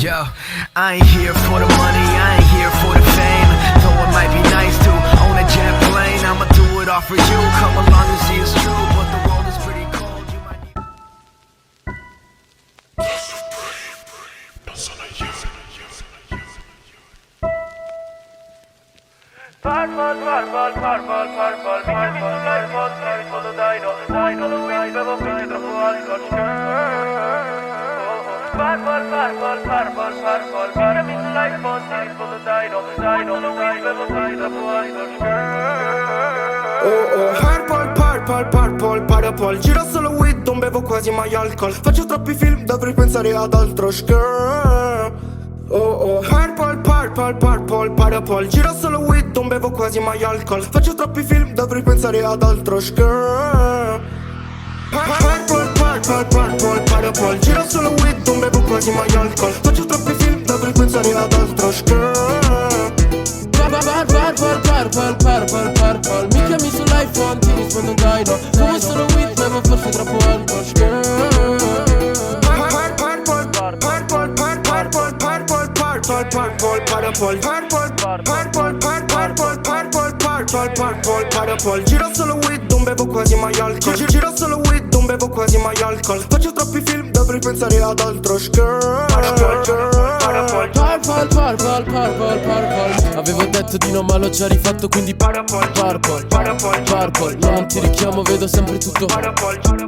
Yo, I ain't here for the money, I ain't here for the fame. Though it might be nice to own a jet plane, I'ma do it all for you. Come along and see it's true, but the world is pretty cold. You might need... Purple, gira solo weed, non bevo quasi mai alcol. Faccio troppi film, dovrei pensare ad altro girl. Purple, gira solo weed, non bevo quasi mai alcol. Faccio troppi film, dovrei pensare ad altro girl. Purple, gira solo weed, non bevo quasi mai alcol. Faccio troppi film, dovrei pensare ad altro girl. Purple, mi chiami sull'iPhone, ti rispondo dai no. Come sono weed, bevo forse troppo alcol. Purple, gira solo weed, non bevo quasi mai alcol. Gira solo weed, non bevo quasi mai alcol. Faccio troppi film, dovrei pensare ad altro Purple. Avevo detto di no ma l'ho già rifatto, quindi Purple. Non ti richiamo, vedo sempre tutto.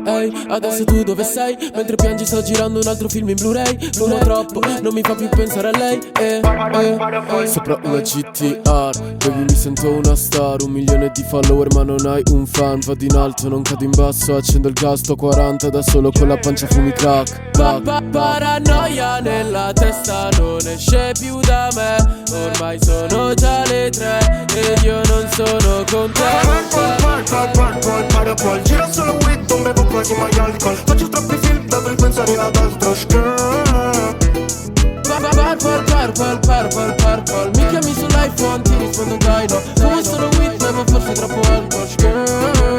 Ehi, adesso tu dove sei? Mentre piangi sto girando un altro film in Blu-ray. Fumo troppo, non mi fa più pensare a lei. Sopra una GTR, baby mi sento una star. 1 milione di follower ma non hai un fan. Vado in alto, non cado in basso, accendo il gas, sto 40 da solo con la pancia fumi crack. Paranoia nella testa non esce più da me. Ormai sono già le 3 ed io non sono con te. Purple, gira solo weed, non bevo quasi mai alcol. Faccio troppi film, dovrei pensare ad altro Purple, mi chiami sull'iPhone, ti rispondo dai no. Come sono weed, bevo forse troppo alcol